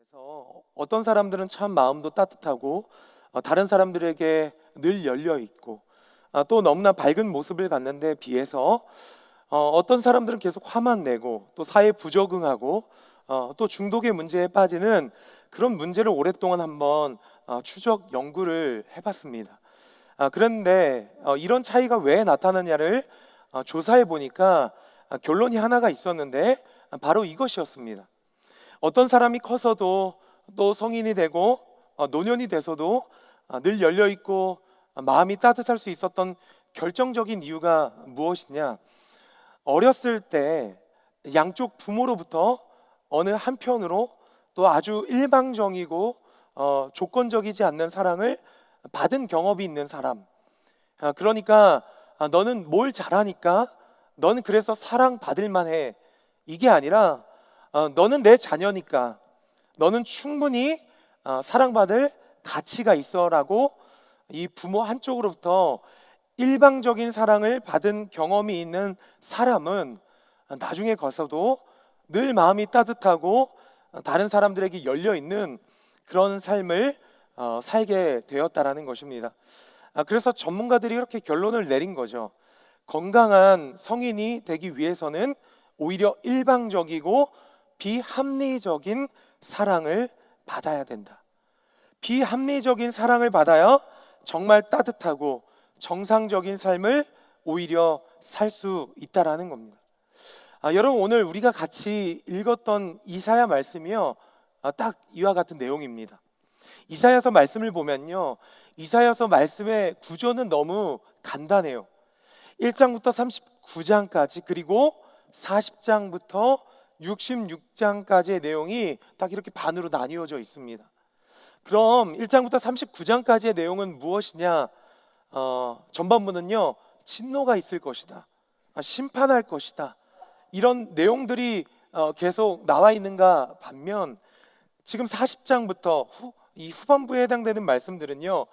그래서 어떤 사람들은 참 마음도 따뜻하고 다른 사람들에게 늘 열려 있고 또 너무나 밝은 모습을 갖는데 비해서 어떤 사람들은 계속 화만 내고 또 사회에 부적응하고 또 중독의 문제에 빠지는 그런 문제를 오랫동안 한번 추적 연구를 해봤습니다. 그런데 이런 차이가 왜 나타나냐를 조사해 보니까 결론이 하나가 있었는데 바로 이것이었습니다. 어떤 사람이 커서도 또 성인이 되고 노년이 돼서도 늘 열려 있고 마음이 따뜻할 수 있었던 결정적인 이유가 무엇이냐? 어렸을 때 양쪽 부모로부터 어느 한편으로 또 아주 일방적이고 조건적이지 않는 사랑을 받은 경험이 있는 사람. 그러니까 너는 뭘 잘하니까 너는 그래서 사랑받을 만해. 이게 아니라 너는 내 자녀니까 너는 충분히 사랑받을 가치가 있어라고 이 부모 한쪽으로부터 일방적인 사랑을 받은 경험이 있는 사람은 나중에 가서도 늘 마음이 따뜻하고 다른 사람들에게 열려 있는 그런 삶을 살게 되었다라는 것입니다. 그래서 전문가들이 이렇게 결론을 내린 거죠. 건강한 성인이 되기 위해서는 오히려 일방적이고 비합리적인 사랑을 받아야 된다. 비합리적인 사랑을 받아야 정말 따뜻하고 정상적인 삶을 오히려 살 수 있다라는 겁니다. 여러분, 오늘 우리가 같이 읽었던 이사야 말씀이요, 딱 이와 같은 내용입니다. 이사야서 말씀을 보면요, 이사야서 말씀의 구조는 너무 간단해요. 1장부터 39장까지 그리고 40장부터 66장까지의 내용이 딱 이렇게 반으로 나뉘어져 있습니다. 그럼 1장부터 39장까지의 내용은 무엇이냐? 전반부는요, 진노가 있을 것이다, 심판할 것이다, 이런 내용들이 계속 나와 있는가 반면 지금 40장부터 이 후반부에 해당되는 말씀들은요,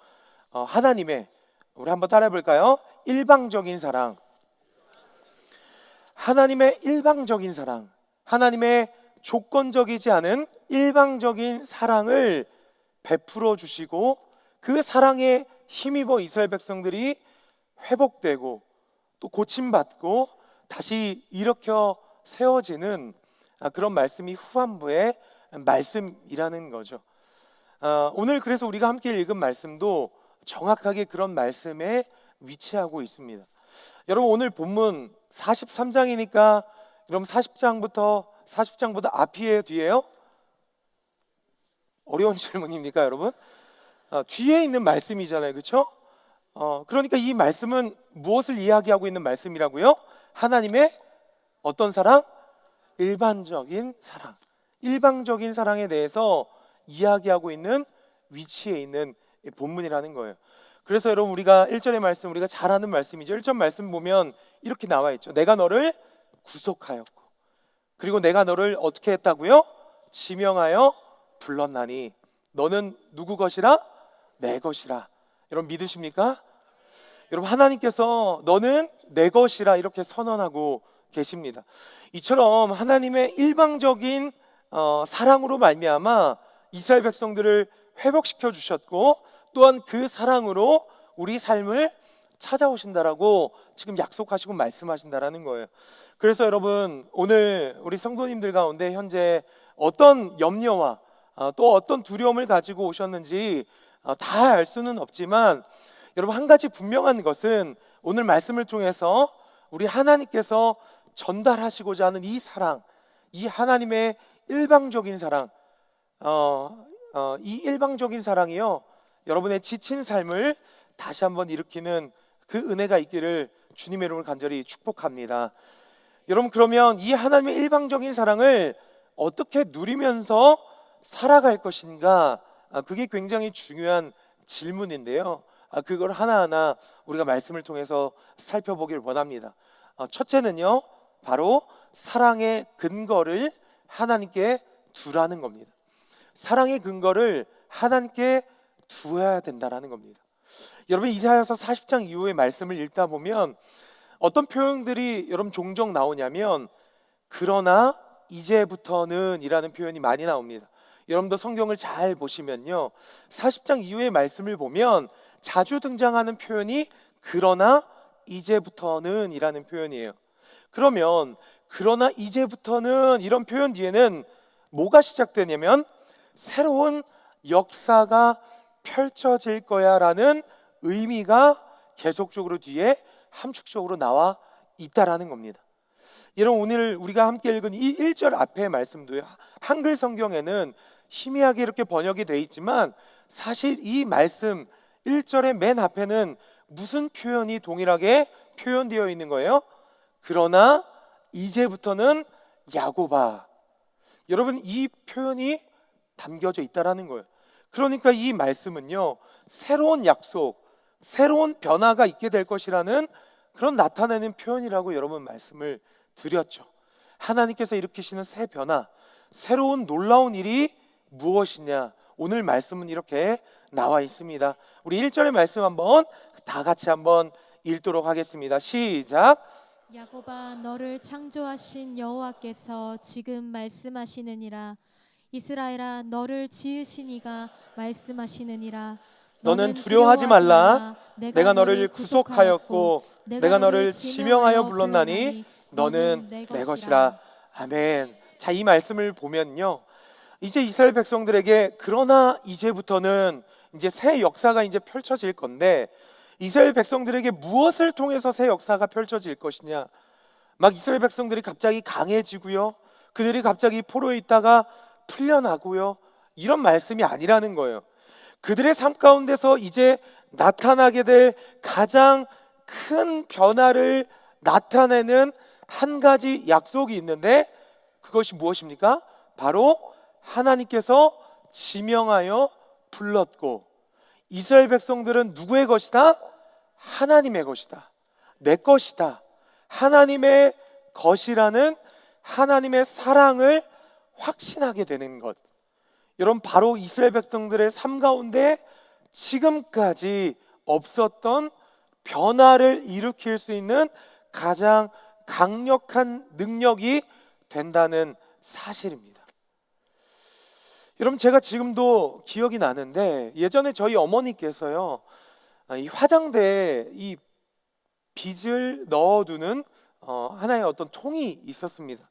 하나님의, 우리 한번 따라해 볼까요? 일방적인 사랑, 하나님의 일방적인 사랑, 하나님의 조건적이지 않은 일방적인 사랑을 베풀어 주시고 그 사랑에 힘입어 이스라엘 백성들이 회복되고 또 고침받고 다시 일으켜 세워지는 그런 말씀이 후반부의 말씀이라는 거죠. 오늘 그래서 우리가 함께 읽은 말씀도 정확하게 그런 말씀에 위치하고 있습니다. 여러분, 오늘 본문 43장이니까 그럼 40장보다 앞이에요, 뒤에요? 어려운 질문입니까, 여러분? 뒤에 있는 말씀이잖아요, 그렇죠? 그러니까 이 말씀은 무엇을 이야기하고 있는 말씀이라고요? 하나님의 어떤 사랑? 일반적인 사랑, 일방적인 사랑에 대해서 이야기하고 있는 위치에 있는 본문이라는 거예요. 그래서 여러분, 우리가 1절의 말씀, 우리가 잘 아는 말씀이죠. 1절 말씀 보면 이렇게 나와 있죠. 내가 너를 구속하였고 그리고 내가 너를 어떻게 했다고요? 지명하여 불렀나니 너는 누구 것이라? 내 것이라. 여러분, 믿으십니까? 여러분, 하나님께서 너는 내 것이라 이렇게 선언하고 계십니다. 이처럼 하나님의 일방적인 사랑으로 말미암아 이스라엘 백성들을 회복시켜 주셨고 또한 그 사랑으로 우리 삶을 찾아오신다라고 지금 약속하시고 말씀하신다라는 거예요. 그래서 여러분, 오늘 우리 성도님들 가운데 현재 어떤 염려와 또 어떤 두려움을 가지고 오셨는지 다 알 수는 없지만 여러분, 한 가지 분명한 것은 오늘 말씀을 통해서 우리 하나님께서 전달하시고자 하는 이 사랑, 이 하나님의 일방적인 사랑, 이 일방적인 사랑이요, 여러분의 지친 삶을 다시 한번 일으키는 그 은혜가 있기를 주님의 이름으로 간절히 축복합니다. 여러분, 그러면 이 하나님의 일방적인 사랑을 어떻게 누리면서 살아갈 것인가? 그게 굉장히 중요한 질문인데요, 그걸 하나하나 우리가 말씀을 통해서 살펴보길 원합니다. 첫째는요, 바로 사랑의 근거를 하나님께 두라는 겁니다. 사랑의 근거를 하나님께 두어야 된다라는 겁니다. 여러분, 이사야서 40장 이후의 말씀을 읽다 보면 어떤 표현들이 여러분 종종 나오냐면 그러나 이제부터는 이라는 표현이 많이 나옵니다. 여러분도 성경을 잘 보시면요, 40장 이후의 말씀을 보면 자주 등장하는 표현이 그러나 이제부터는 이라는 표현이에요. 그러면 그러나 이제부터는 이런 표현 뒤에는 뭐가 시작되냐면 새로운 역사가 펼쳐질 거야 라는 의미가 계속적으로 뒤에 함축적으로 나와 있다라는 겁니다. 여러분, 오늘 우리가 함께 읽은 이 1절 앞의 말씀도요, 한글 성경에는 희미하게 이렇게 번역이 되어 있지만 사실 이 말씀 1절의 맨 앞에는 무슨 표현이 동일하게 표현되어 있는 거예요? 그러나 이제부터는 야곱아. 여러분, 이 표현이 담겨져 있다라는 거예요. 그러니까 이 말씀은요, 새로운 약속, 새로운 변화가 있게 될 것이라는 그런 나타내는 표현이라고 여러분 말씀을 드렸죠. 하나님께서 일으키시는 새 변화, 새로운 놀라운 일이 무엇이냐, 오늘 말씀은 이렇게 나와 있습니다. 우리 1절의 말씀 한번 다 같이 한번 읽도록 하겠습니다. 시작. 야곱아, 너를 창조하신 여호와께서 지금 말씀하시느니라. 이스라엘아, 너를 지으신 이가 말씀하시느니라. 너는 두려워하지 말라. 내가 너를 구속하였고 내가 너를 지명하여 불렀나니 너는 내 것이라. 아멘. 자, 이 말씀을 보면요, 이제 이스라엘 백성들에게 그러나 이제부터는 이제 새 역사가 이제 펼쳐질 건데, 이스라엘 백성들에게 무엇을 통해서 새 역사가 펼쳐질 것이냐, 막 이스라엘 백성들이 갑자기 강해지고요, 그들이 갑자기 포로에 있다가 풀려나고요, 이런 말씀이 아니라는 거예요. 그들의 삶 가운데서 이제 나타나게 될 가장 큰 변화를 나타내는 한 가지 약속이 있는데, 그것이 무엇입니까? 바로 하나님께서 지명하여 불렀고, 이스라엘 백성들은 누구의 것이다? 하나님의 것이다, 내 것이다, 하나님의 것이라는 하나님의 사랑을 확신하게 되는 것. 여러분, 바로 이스라엘 백성들의 삶 가운데 지금까지 없었던 변화를 일으킬 수 있는 가장 강력한 능력이 된다는 사실입니다. 여러분, 제가 지금도 기억이 나는데, 예전에 저희 어머니께서요, 이 화장대에 이 빗을 넣어두는 하나의 어떤 통이 있었습니다.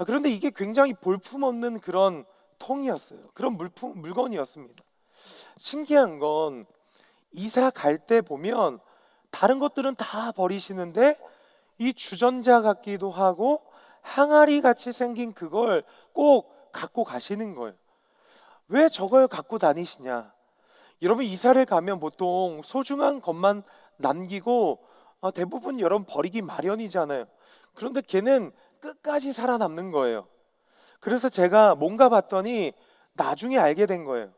그런데 이게 굉장히 볼품없는 그런 통이었어요. 그런 물건이었습니다. 신기한 건 이사 갈 때 보면 다른 것들은 다 버리시는데 이 주전자 같기도 하고 항아리 같이 생긴 그걸 꼭 갖고 가시는 거예요. 왜 저걸 갖고 다니시냐? 여러분, 이사를 가면 보통 소중한 것만 남기고 대부분 여러분 버리기 마련이잖아요. 그런데 걔는 끝까지 살아남는 거예요. 그래서 제가 뭔가 봤더니 나중에 알게 된 거예요.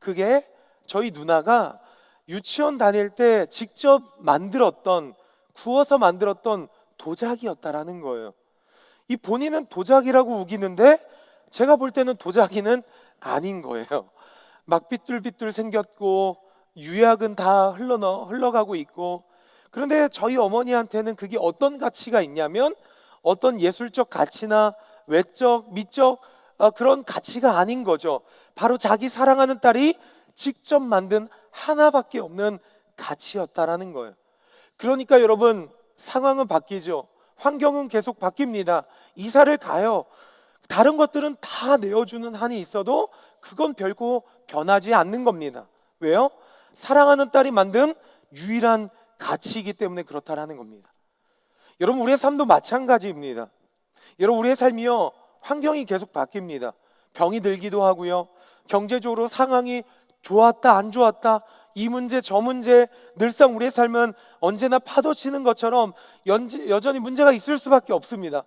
그게 저희 누나가 유치원 다닐 때 직접 만들었던, 구워서 만들었던 도자기였다라는 거예요. 이 본인은 도자기라고 우기는데 제가 볼 때는 도자기는 아닌 거예요. 막 삐뚤삐뚤 생겼고 유약은 다 흘러가고 있고. 그런데 저희 어머니한테는 그게 어떤 가치가 있냐면 어떤 예술적 가치나 외적, 미적 그런 가치가 아닌 거죠. 바로 자기 사랑하는 딸이 직접 만든 하나밖에 없는 가치였다라는 거예요. 그러니까 여러분, 상황은 바뀌죠. 환경은 계속 바뀝니다. 이사를 가요. 다른 것들은 다 내어주는 한이 있어도 그건 결코 변하지 않는 겁니다. 왜요? 사랑하는 딸이 만든 유일한 가치이기 때문에 그렇다라는 겁니다. 여러분, 우리의 삶도 마찬가지입니다. 여러분, 우리의 삶이요, 환경이 계속 바뀝니다. 병이 들기도 하고요, 경제적으로 상황이 좋았다 안 좋았다, 이 문제 저 문제, 늘상 우리의 삶은 언제나 파도 치는 것처럼 여전히 문제가 있을 수밖에 없습니다.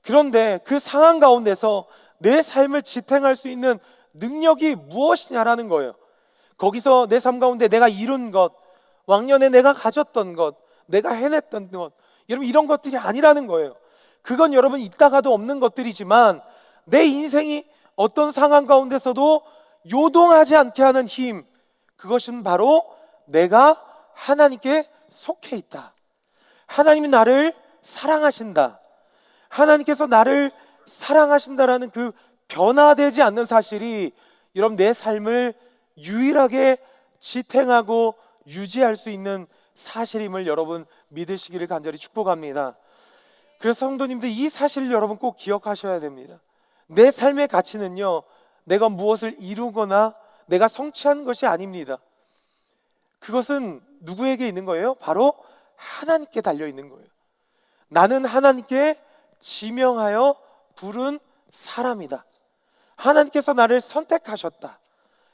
그런데 그 상황 가운데서 내 삶을 지탱할 수 있는 능력이 무엇이냐라는 거예요. 거기서 내 삶 가운데 내가 이룬 것, 왕년에 내가 가졌던 것, 내가 해냈던 것, 여러분, 이런 것들이 아니라는 거예요. 그건 여러분 있다가도 없는 것들이지만 내 인생이 어떤 상황 가운데서도 요동하지 않게 하는 힘, 그것은 바로 내가 하나님께 속해 있다, 하나님이 나를 사랑하신다, 하나님께서 나를 사랑하신다라는 그 변화되지 않는 사실이 여러분 내 삶을 유일하게 지탱하고 유지할 수 있는 사실임을 여러분 믿으시기를 간절히 축복합니다. 그래서 성도님들, 이 사실을 여러분 꼭 기억하셔야 됩니다. 내 삶의 가치는요, 내가 무엇을 이루거나 내가 성취한 것이 아닙니다. 그것은 누구에게 있는 거예요? 바로 하나님께 달려 있는 거예요. 나는 하나님께 지명하여 부른 사람이다. 하나님께서 나를 선택하셨다.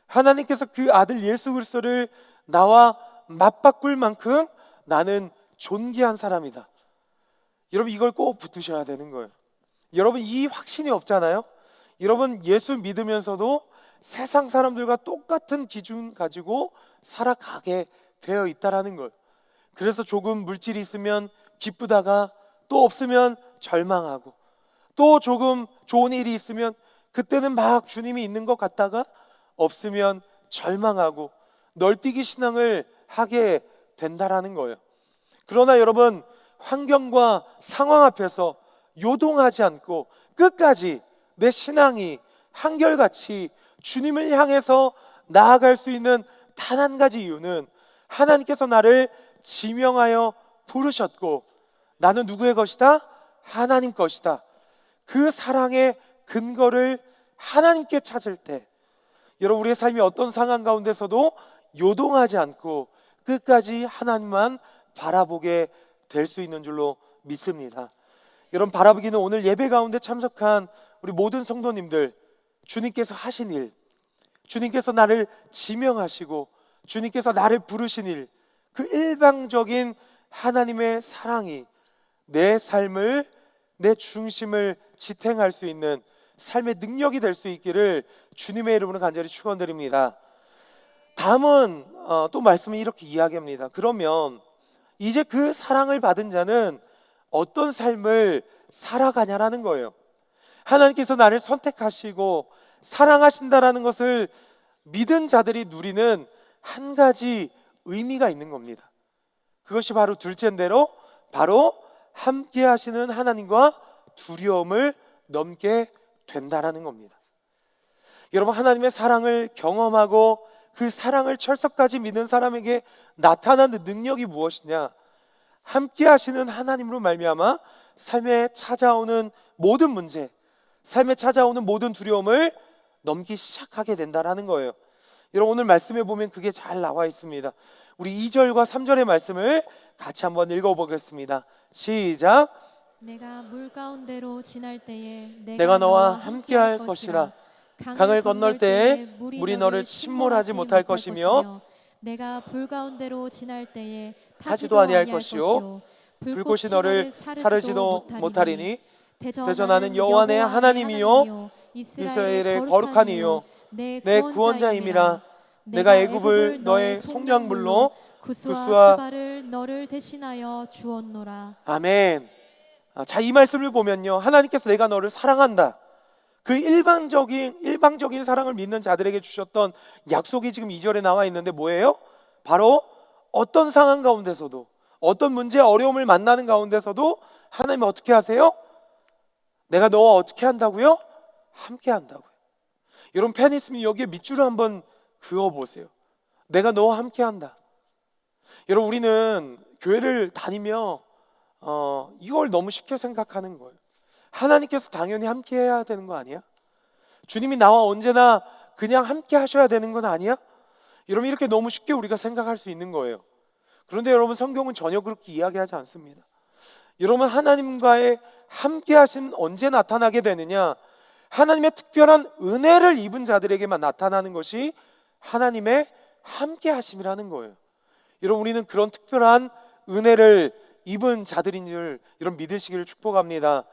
하나님께서 그 아들 예수 그리스도를 나와 맞바꿀 만큼 나는 존귀한 사람이다. 여러분, 이걸 꼭 붙으셔야 되는 거예요. 여러분, 이 확신이 없잖아요. 여러분, 예수 믿으면서도 세상 사람들과 똑같은 기준 가지고 살아가게 되어 있다라는 거예요. 그래서 조금 물질이 있으면 기쁘다가 또 없으면 절망하고, 또 조금 좋은 일이 있으면 그때는 막 주님이 있는 것 같다가 없으면 절망하고 널뛰기 신앙을 하게 된다라는 거예요. 그러나 여러분, 환경과 상황 앞에서 요동하지 않고 끝까지 내 신앙이 한결같이 주님을 향해서 나아갈 수 있는 단 한 가지 이유는 하나님께서 나를 지명하여 부르셨고 나는 누구의 것이다? 하나님 것이다. 그 사랑의 근거를 하나님께 찾을 때 여러분, 우리의 삶이 어떤 상황 가운데서도 요동하지 않고 끝까지 하나님만 바라보게 될 수 있는 줄로 믿습니다. 여러분, 바라보기는 오늘 예배 가운데 참석한 우리 모든 성도님들, 주님께서 하신 일, 주님께서 나를 지명하시고 주님께서 나를 부르신 일, 그 일방적인 하나님의 사랑이 내 삶을, 내 중심을 지탱할 수 있는 삶의 능력이 될 수 있기를 주님의 이름으로 간절히 축원드립니다. 다음은 또 말씀을 이렇게 이야기합니다. 그러면 이제 그 사랑을 받은 자는 어떤 삶을 살아가냐라는 거예요. 하나님께서 나를 선택하시고 사랑하신다라는 것을 믿은 자들이 누리는 한 가지 의미가 있는 겁니다. 그것이 바로 둘째인대로 바로 함께 하시는 하나님과 두려움을 넘게 된다라는 겁니다. 여러분, 하나님의 사랑을 경험하고 그 사랑을 철석까지 믿는 사람에게 나타나는 능력이 무엇이냐? 함께 하시는 하나님으로 말미암아 삶에 찾아오는 모든 문제, 삶에 찾아오는 모든 두려움을 넘기 시작하게 된다라는 거예요. 여러분, 오늘 말씀에 보면 그게 잘 나와 있습니다. 우리 2절과 3절의 말씀을 같이 한번 읽어보겠습니다. 시작. 내가 물 가운데로 지날 때에 내가 너와 함께할 것이라. 강을 건널 때에 물이 너를 침몰하지 못할 것이며 내가 불 가운데로 지날 때에 타지도 아니할 것이요 불꽃이 너를 사르지도 못하리니 대전하는 여호와 내 하나님이요 이스라엘의 거룩한 이요 내 구원자임이라. 내가 애굽을 너의 속량물로 구스와 스바를 너를 대신하여 주었노라. 아멘. 자, 이 말씀을 보면요, 하나님께서 내가 너를 사랑한다, 그 일방적인 사랑을 믿는 자들에게 주셨던 약속이 지금 2절에 나와 있는데 뭐예요? 바로 어떤 상황 가운데서도, 어떤 문제, 어려움을 만나는 가운데서도 하나님은 어떻게 하세요? 내가 너와 어떻게 한다고요? 함께 한다고요. 여러분, 펜 있으면 여기에 밑줄을 한번 그어보세요. 내가 너와 함께 한다. 여러분, 우리는 교회를 다니며 이걸 너무 쉽게 생각하는 거예요. 하나님께서 당연히 함께 해야 되는 거 아니야? 주님이 나와 언제나 그냥 함께 하셔야 되는 건 아니야? 여러분, 이렇게 너무 쉽게 우리가 생각할 수 있는 거예요. 그런데 여러분, 성경은 전혀 그렇게 이야기하지 않습니다. 여러분, 하나님과의 함께 하심 언제 나타나게 되느냐? 하나님의 특별한 은혜를 입은 자들에게만 나타나는 것이 하나님의 함께 하심이라는 거예요. 여러분, 우리는 그런 특별한 은혜를 입은 자들인 줄 여러분 믿으시기를 축복합니다.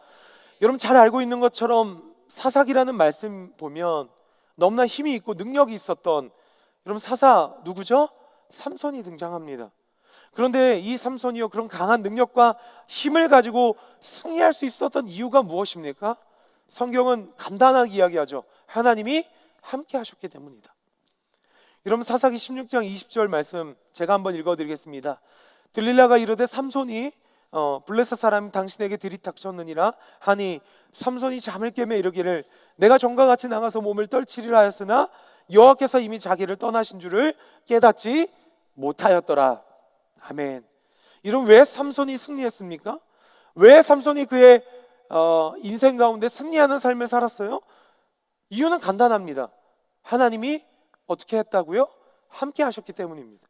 여러분, 잘 알고 있는 것처럼 사사기라는 말씀 보면 너무나 힘이 있고 능력이 있었던 여러분 사사 누구죠? 삼손이 등장합니다. 그런데 이 삼손이요, 그런 강한 능력과 힘을 가지고 승리할 수 있었던 이유가 무엇입니까? 성경은 간단하게 이야기하죠. 하나님이 함께 하셨기 때문이다. 여러분, 사사기 16장 20절 말씀 제가 한번 읽어드리겠습니다. 들릴라가 이르되 삼손이 블레셋 사람이 당신에게 들이닥쳤느니라 하니 삼손이 잠을 깨며 이르기를 내가 전과 같이 나가서 몸을 떨치리라 하였으나 여호와께서 이미 자기를 떠나신 줄을 깨닫지 못하였더라. 아멘. 이런 왜 삼손이 승리했습니까? 왜 삼손이 그의 인생 가운데 승리하는 삶을 살았어요? 이유는 간단합니다. 하나님이 어떻게 했다고요? 함께 하셨기 때문입니다.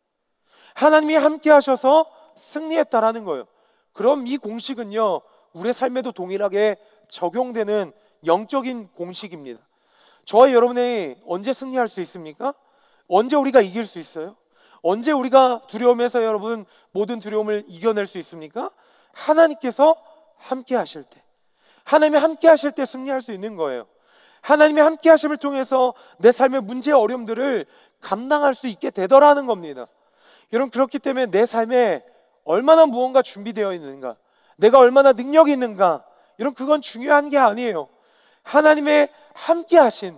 하나님이 함께 하셔서 승리했다라는 거예요. 그럼 이 공식은요, 우리의 삶에도 동일하게 적용되는 영적인 공식입니다. 저와 여러분이 언제 승리할 수 있습니까? 언제 우리가 이길 수 있어요? 언제 우리가 두려움에서 여러분 모든 두려움을 이겨낼 수 있습니까? 하나님께서 함께 하실 때, 하나님이 함께 하실 때 승리할 수 있는 거예요. 하나님이 함께 하심을 통해서 내 삶의 문제 어려움들을 감당할 수 있게 되더라는 겁니다. 여러분, 그렇기 때문에 내 삶에 얼마나 무언가 준비되어 있는가, 내가 얼마나 능력이 있는가, 이런 그건 중요한 게 아니에요. 하나님의 함께 하신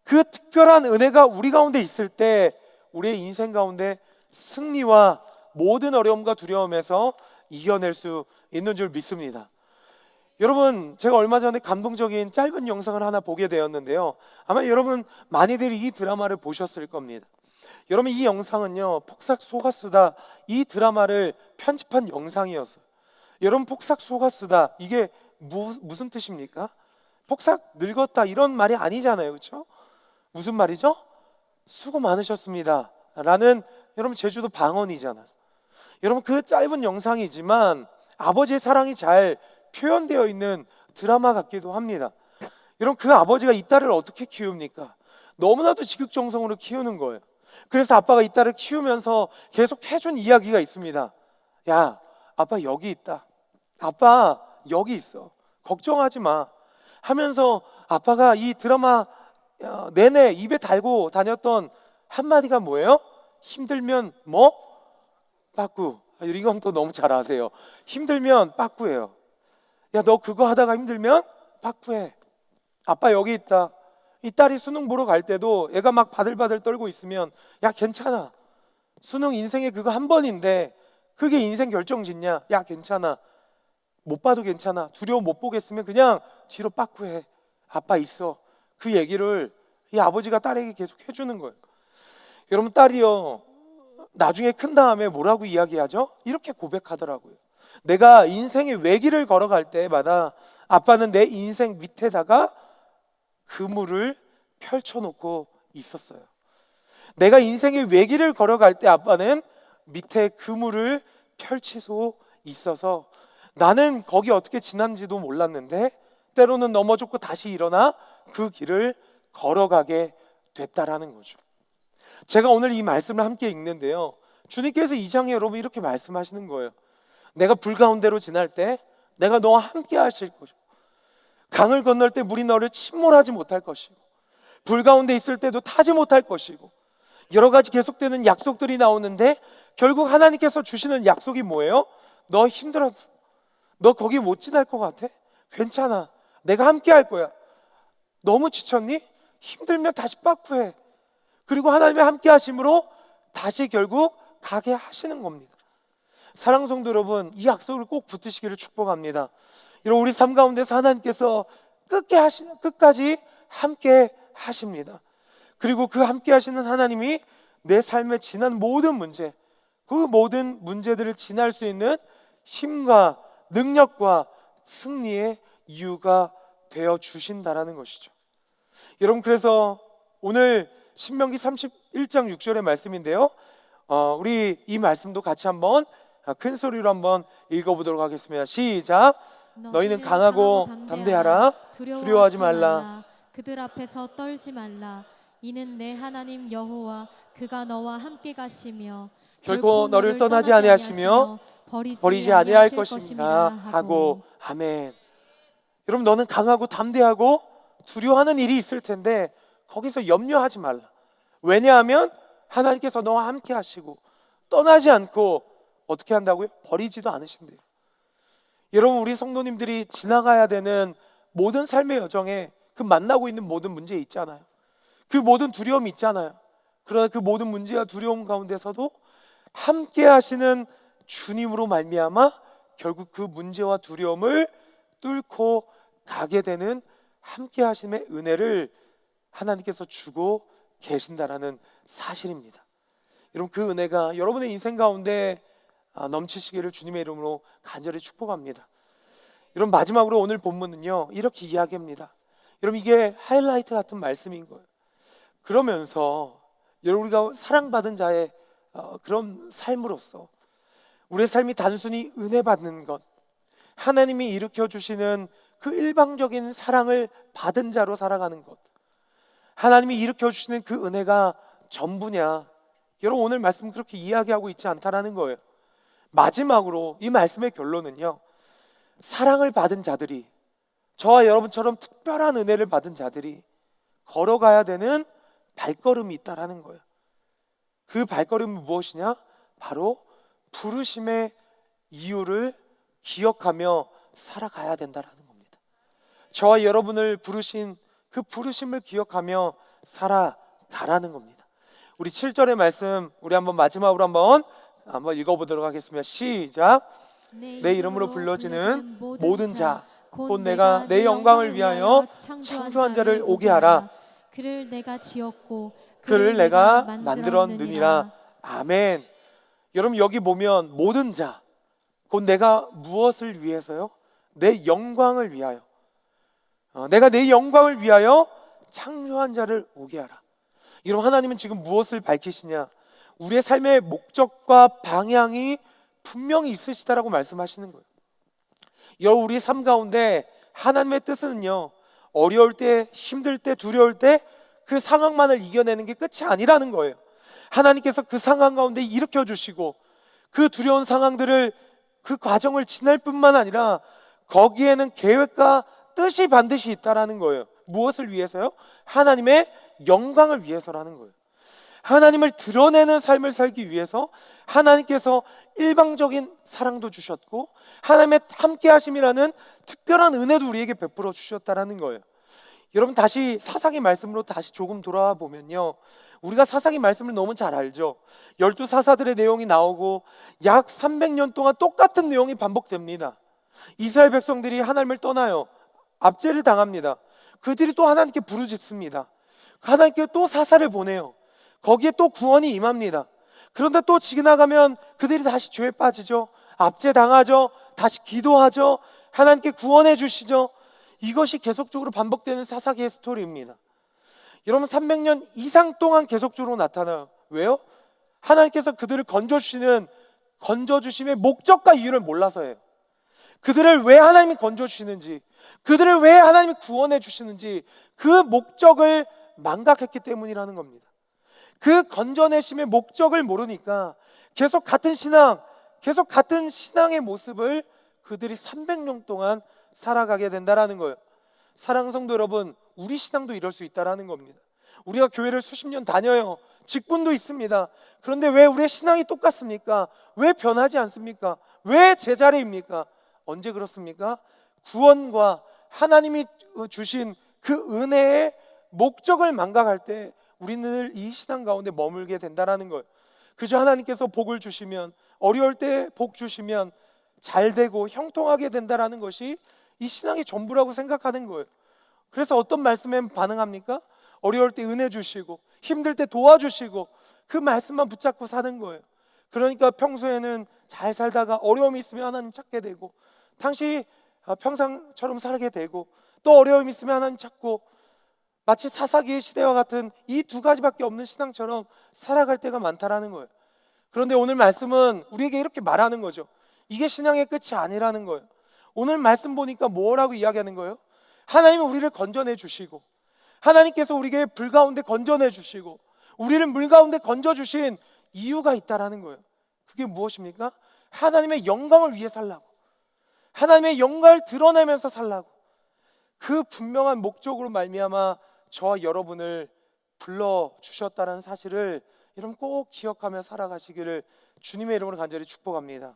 그 특별한 은혜가 우리 가운데 있을 때 우리의 인생 가운데 승리와 모든 어려움과 두려움에서 이겨낼 수 있는 줄 믿습니다. 여러분, 제가 얼마 전에 감동적인 짧은 영상을 하나 보게 되었는데요, 아마 여러분 많이들 이 드라마를 보셨을 겁니다. 여러분, 이 영상은요, 폭삭 속았수다, 이 드라마를 편집한 영상이었어요. 여러분, 폭삭 속았수다, 이게 무슨 뜻입니까? 폭삭 늙었다 이런 말이 아니잖아요, 그렇죠? 무슨 말이죠? 수고 많으셨습니다 라는, 여러분, 제주도 방언이잖아요. 여러분, 그 짧은 영상이지만 아버지의 사랑이 잘 표현되어 있는 드라마 같기도 합니다. 여러분, 그 아버지가 이 딸을 어떻게 키웁니까? 너무나도 지극정성으로 키우는 거예요. 그래서 아빠가 이 딸을 키우면서 계속 해준 이야기가 있습니다. 야, 아빠 여기 있다, 아빠 여기 있어, 걱정하지 마 하면서 아빠가 이 드라마 내내 입에 달고 다녔던 한마디가 뭐예요? 힘들면 뭐? 빠꾸. 이건 또 너무 잘 아세요. 힘들면 빠꾸예요. 야, 너 그거 하다가 힘들면 빠꾸해. 아빠 여기 있다. 이 딸이 수능 보러 갈 때도 애가 막 바들바들 떨고 있으면, 야, 괜찮아, 수능 인생에 그거 한 번인데 그게 인생 결정짓냐? 야, 괜찮아, 못 봐도 괜찮아, 두려움 못 보겠으면 그냥 뒤로 빠꾸해, 아빠 있어. 그 얘기를 이 아버지가 딸에게 계속 해주는 거예요. 여러분, 딸이요, 나중에 큰 다음에 뭐라고 이야기하죠? 이렇게 고백하더라고요. 내가 인생의 외길을 걸어갈 때마다 아빠는 내 인생 밑에다가 그물을 펼쳐놓고 있었어요. 내가 인생의 외길을 걸어갈 때 아빠는 밑에 그물을 펼치고 있어서 나는 거기 어떻게 지난지도 몰랐는데 때로는 넘어졌고 다시 일어나 그 길을 걸어가게 됐다라는 거죠. 제가 오늘 이 말씀을 함께 읽는데요, 주님께서 이 장에 여러분 이렇게 말씀하시는 거예요. 내가 불 가운데로 지날 때 내가 너와 함께 하실 것이고, 강을 건널 때 물이 너를 침몰하지 못할 것이고, 불 가운데 있을 때도 타지 못할 것이고, 여러 가지 계속되는 약속들이 나오는데 결국 하나님께서 주시는 약속이 뭐예요? 너 힘들었어, 너 거기 못 지날 것 같아? 괜찮아, 내가 함께 할 거야. 너무 지쳤니? 힘들면 다시 빠꾸해. 그리고 하나님의 함께 하심으로 다시 결국 가게 하시는 겁니다. 사랑하는 성도 여러분, 이 약속을 꼭 붙드시기를 축복합니다. 이런 우리 삶 가운데서 하나님께서 끝까지 함께 하십니다. 그리고 그 함께 하시는 하나님이 내 삶에 지난 모든 문제, 그 모든 문제들을 지날 수 있는 힘과 능력과 승리의 이유가 되어 주신다라는 것이죠. 여러분, 그래서 오늘 신명기 31장 6절의 말씀인데요, 우리 이 말씀도 같이 한번 큰 소리로 한번 읽어보도록 하겠습니다. 시작. 너희는 강하고 담대하라. 두려워하지 말라. 그들 앞에서 떨지 말라. 이는 내 하나님 여호와 그가 너와 함께 가시며 결코 너를 떠나지 아니하시며 버리지 아니할 것입니다 하고. 아멘. 여러분, 너는 강하고 담대하고 두려워하는 일이 있을 텐데 거기서 염려하지 말라. 왜냐하면 하나님께서 너와 함께 하시고 떠나지 않고 어떻게 한다고요? 버리지도 않으신대요. 여러분, 우리 성도님들이 지나가야 되는 모든 삶의 여정에 그 만나고 있는 모든 문제 있잖아요. 그 모든 두려움이 있잖아요. 그러나 그 모든 문제와 두려움 가운데서도 함께 하시는 주님으로 말미암아 결국 그 문제와 두려움을 뚫고 가게 되는 함께 하심의 은혜를 하나님께서 주고 계신다라는 사실입니다. 여러분, 그 은혜가 여러분의 인생 가운데 넘치시기를 주님의 이름으로 간절히 축복합니다. 여러분, 마지막으로 오늘 본문은요, 이렇게 이야기합니다. 여러분, 이게 하이라이트 같은 말씀인 거예요. 그러면서 여러분, 우리가 사랑받은 자의 그런 삶으로서 우리의 삶이 단순히 은혜 받는 것, 하나님이 일으켜 주시는 그 일방적인 사랑을 받은 자로 살아가는 것, 하나님이 일으켜 주시는 그 은혜가 전부냐? 여러분, 오늘 말씀 그렇게 이야기하고 있지 않다라는 거예요. 마지막으로 이 말씀의 결론은요, 사랑을 받은 자들이, 저와 여러분처럼 특별한 은혜를 받은 자들이 걸어가야 되는 발걸음이 있다라는 거예요. 그 발걸음은 무엇이냐? 바로 부르심의 이유를 기억하며 살아가야 된다라는 겁니다. 저와 여러분을 부르신 그 부르심을 기억하며 살아가라는 겁니다. 우리 7절의 말씀 우리 한번 마지막으로 한번 읽어보도록 하겠습니다. 시작. 내 이름으로 불러지는 모든 자 곧 내가 내 영광을 위하여 창조한 자를 오게 하라. 그를 내가 지었고 그를 내가 만들었느니라. 아멘. 여러분, 여기 보면 모든 자 곧 내가 무엇을 위해서요? 내 영광을 위하여, 내가 내 영광을 위하여 창조한 자를 오게 하라. 여러분, 하나님은 지금 무엇을 밝히시냐? 우리의 삶의 목적과 방향이 분명히 있으시다라고 말씀하시는 거예요. 여러분, 우리의 삶 가운데 하나님의 뜻은요, 어려울 때, 힘들 때, 두려울 때 그 상황만을 이겨내는 게 끝이 아니라는 거예요. 하나님께서 그 상황 가운데 일으켜 주시고 그 두려운 상황들을, 그 과정을 지날 뿐만 아니라 거기에는 계획과 뜻이 반드시 있다라는 거예요. 무엇을 위해서요? 하나님의 영광을 위해서라는 거예요. 하나님을 드러내는 삶을 살기 위해서 하나님께서 일방적인 사랑도 주셨고 하나님의 함께 하심이라는 특별한 은혜도 우리에게 베풀어 주셨다라는 거예요. 여러분, 다시 사사기 말씀으로 다시 조금 돌아와 보면요, 우리가 사사기 말씀을 너무 잘 알죠. 12사사들의 내용이 나오고 약 300년 동안 똑같은 내용이 반복됩니다. 이스라엘 백성들이 하나님을 떠나요. 압제를 당합니다. 그들이 또 하나님께 부르짖습니다. 하나님께 또 사사를 보내요. 거기에 또 구원이 임합니다. 그런데 또 지나가면 그들이 다시 죄에 빠지죠. 압제당하죠. 다시 기도하죠. 하나님께 구원해 주시죠. 이것이 계속적으로 반복되는 사사기의 스토리입니다. 여러분, 300년 이상 동안 계속적으로 나타나요. 왜요? 하나님께서 그들을 건져주심의 목적과 이유를 몰라서예요. 그들을 왜 하나님이 건져주시는지, 그들을 왜 하나님이 구원해 주시는지 그 목적을 망각했기 때문이라는 겁니다. 그 건져내심의 목적을 모르니까 계속 같은 신앙의 모습을 그들이 300년 동안 살아가게 된다라는 거예요. 사랑하는 성도 여러분, 우리 신앙도 이럴 수 있다라는 겁니다. 우리가 교회를 수십 년 다녀요. 직분도 있습니다. 그런데 왜 우리의 신앙이 똑같습니까? 왜 변하지 않습니까? 왜 제자리입니까? 언제 그렇습니까? 구원과 하나님이 주신 그 은혜의 목적을 망각할 때 우리는 늘 이 신앙 가운데 머물게 된다라는 거예요. 그저 하나님께서 복을 주시면, 어려울 때 복 주시면 잘 되고 형통하게 된다라는 것이 이 신앙의 전부라고 생각하는 거예요. 그래서 어떤 말씀에 반응합니까? 어려울 때 은혜 주시고 힘들 때 도와주시고 그 말씀만 붙잡고 사는 거예요. 그러니까 평소에는 잘 살다가 어려움이 있으면 하나님 찾게 되고, 당시 평상처럼 살게 되고, 또 어려움이 있으면 하나님 찾고, 마치 사사기의 시대와 같은 이 두 가지밖에 없는 신앙처럼 살아갈 때가 많다라는 거예요. 그런데 오늘 말씀은 우리에게 이렇게 말하는 거죠. 이게 신앙의 끝이 아니라는 거예요. 오늘 말씀 보니까 뭐라고 이야기하는 거예요? 하나님은 우리를 건져내 주시고, 하나님께서 우리에게 불 가운데 건져내 주시고, 우리를 물 가운데 건져 주신 이유가 있다라는 거예요. 그게 무엇입니까? 하나님의 영광을 위해 살라고, 하나님의 영광을 드러내면서 살라고, 그 분명한 목적으로 말미암아 저와 여러분을 불러주셨다는 사실을 여러분 꼭 기억하며 살아가시기를 주님의 이름으로 간절히 축복합니다.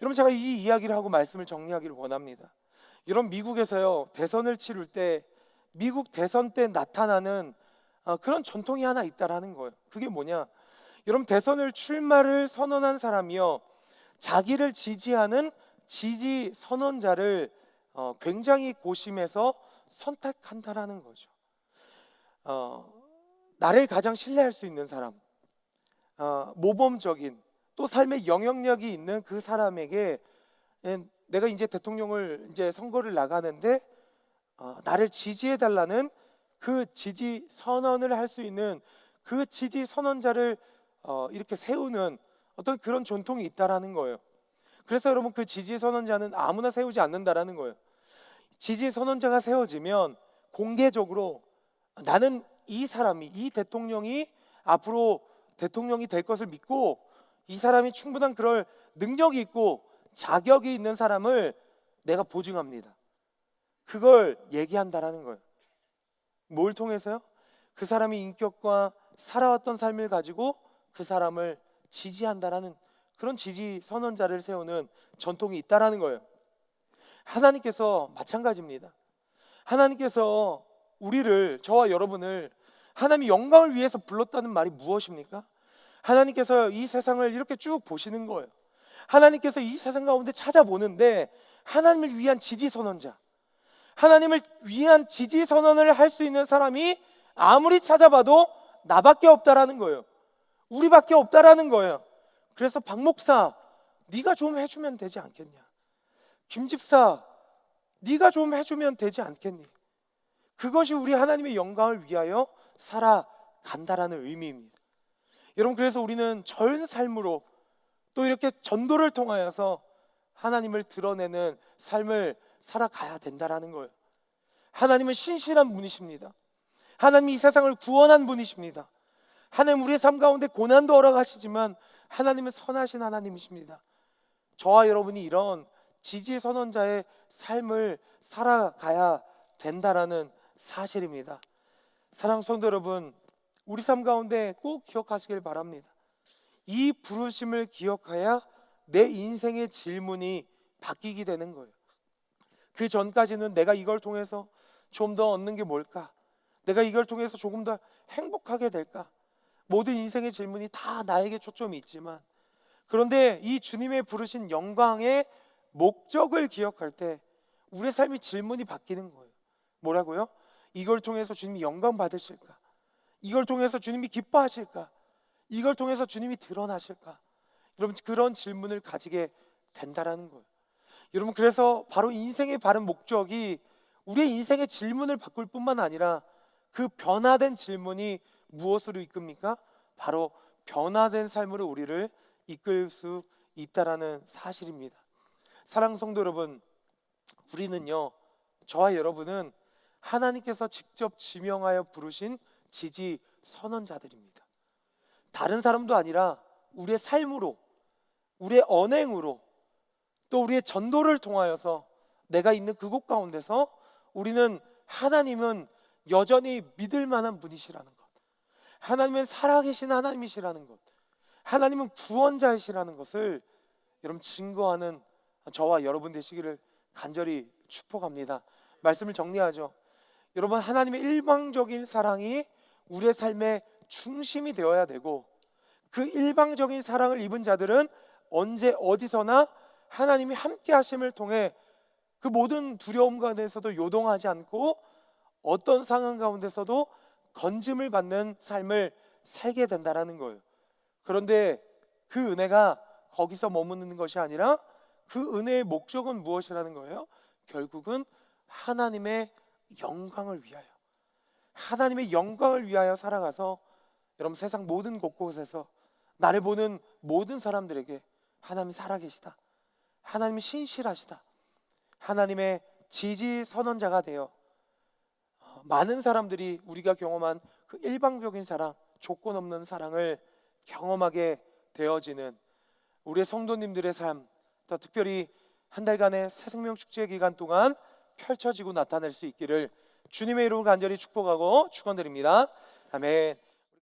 여러분, 제가 이 이야기를 하고 말씀을 정리하기를 원합니다. 여러분, 미국에서요, 대선을 치를 때 미국 대선 때 나타나는 그런 전통이 하나 있다라는 거예요. 그게 뭐냐? 여러분, 대선을 출마를 선언한 사람이요, 자기를 지지하는 지지 선언자를 굉장히 고심해서 선택한다라는 거죠. 나를 가장 신뢰할 수 있는 사람, 모범적인 또 삶의 영향력이 있는 그 사람에게 내가 이제 대통령을 이제 선거를 나가는데 나를 지지해 달라는 그 지지 선언을 할 수 있는 그 지지 선언자를 이렇게 세우는 어떤 그런 전통이 있다라는 거예요. 그래서 여러분, 그 지지 선언자는 아무나 세우지 않는다라는 거예요. 지지 선언자가 세워지면 공개적으로 나는 이 사람이, 이 대통령이 앞으로 대통령이 될 것을 믿고 이 사람이 충분한 그럴 능력이 있고 자격이 있는 사람을 내가 보증합니다. 그걸 얘기한다라는 거예요. 뭘 통해서요? 그 사람의 인격과 살아왔던 삶을 가지고 그 사람을 지지한다라는 그런 지지 선언자를 세우는 전통이 있다라는 거예요. 하나님께서 마찬가지입니다. 하나님께서 우리를, 저와 여러분을 하나님의 영광을 위해서 불렀다는 말이 무엇입니까? 하나님께서 이 세상을 이렇게 쭉 보시는 거예요. 하나님께서 이 세상 가운데 찾아보는데 하나님을 위한 지지 선언자, 하나님을 위한 지지 선언을 할 수 있는 사람이 아무리 찾아봐도 나밖에 없다라는 거예요. 우리밖에 없다라는 거예요. 그래서 박 목사, 네가 좀 해주면 되지 않겠냐? 김 집사, 네가 좀 해주면 되지 않겠니? 그것이 우리 하나님의 영광을 위하여 살아간다라는 의미입니다. 여러분, 그래서 우리는 전 삶으로 또 이렇게 전도를 통하여서 하나님을 드러내는 삶을 살아가야 된다라는 거예요. 하나님은 신실한 분이십니다. 하나님이 이 세상을 구원한 분이십니다. 하나님, 우리의 삶 가운데 고난도 허락하시지만 하나님은 선하신 하나님이십니다. 저와 여러분이 이런 지지 선언자의 삶을 살아가야 된다라는 사실입니다. 사랑하는 성도 여러분, 우리 삶 가운데 꼭 기억하시길 바랍니다. 이 부르심을 기억해야 내 인생의 질문이 바뀌게 되는 거예요. 그 전까지는 내가 이걸 통해서 좀 더 얻는 게 뭘까? 내가 이걸 통해서 조금 더 행복하게 될까? 모든 인생의 질문이 다 나에게 초점이 있지만, 그런데 이 주님의 부르신 영광의 목적을 기억할 때 우리의 삶의 질문이 바뀌는 거예요. 뭐라고요? 이걸 통해서 주님이 영광 받으실까? 이걸 통해서 주님이 기뻐하실까? 이걸 통해서 주님이 드러나실까? 여러분, 그런 질문을 가지게 된다라는 거예요. 여러분, 그래서 바로 인생의 바른 목적이 우리의 인생의 질문을 바꿀 뿐만 아니라 그 변화된 질문이 무엇으로 이끕니까? 바로 변화된 삶으로 우리를 이끌 수 있다라는 사실입니다. 사랑하는 성도 여러분, 우리는요, 저와 여러분은 하나님께서 직접 지명하여 부르신 지지 선언자들입니다. 다른 사람도 아니라 우리의 삶으로, 우리의 언행으로, 또 우리의 전도를 통하여서 내가 있는 그곳 가운데서 우리는 하나님은 여전히 믿을 만한 분이시라는 것, 하나님은 살아계신 하나님이시라는 것, 하나님은 구원자이시라는 것을 여러분 증거하는 저와 여러분 되시기를 간절히 축복합니다. 말씀을 정리하죠. 여러분, 하나님의 일방적인 사랑이 우리의 삶의 중심이 되어야 되고, 그 일방적인 사랑을 입은 자들은 언제 어디서나 하나님이 함께 하심을 통해 그 모든 두려움 가운데서도 요동하지 않고 어떤 상황 가운데서도 건짐을 받는 삶을 살게 된다라는 거예요. 그런데 그 은혜가 거기서 머무는 것이 아니라 그 은혜의 목적은 무엇이라는 거예요? 결국은 하나님의 영광을 위하여, 하나님의 영광을 위하여 살아가서 여러분 세상 모든 곳곳에서 나를 보는 모든 사람들에게 하나님 살아계시다, 하나님 신실하시다, 하나님의 지지 선언자가 되어 많은 사람들이 우리가 경험한 그 일방적인 사랑, 조건 없는 사랑을 경험하게 되어지는 우리의 성도님들의 삶, 더 특별히 한 달간의 새생명 축제 기간 동안 펼쳐지고 나타낼 수 있기를 주님의 이름으로 간절히 축복하고 축원드립니다. 아멘.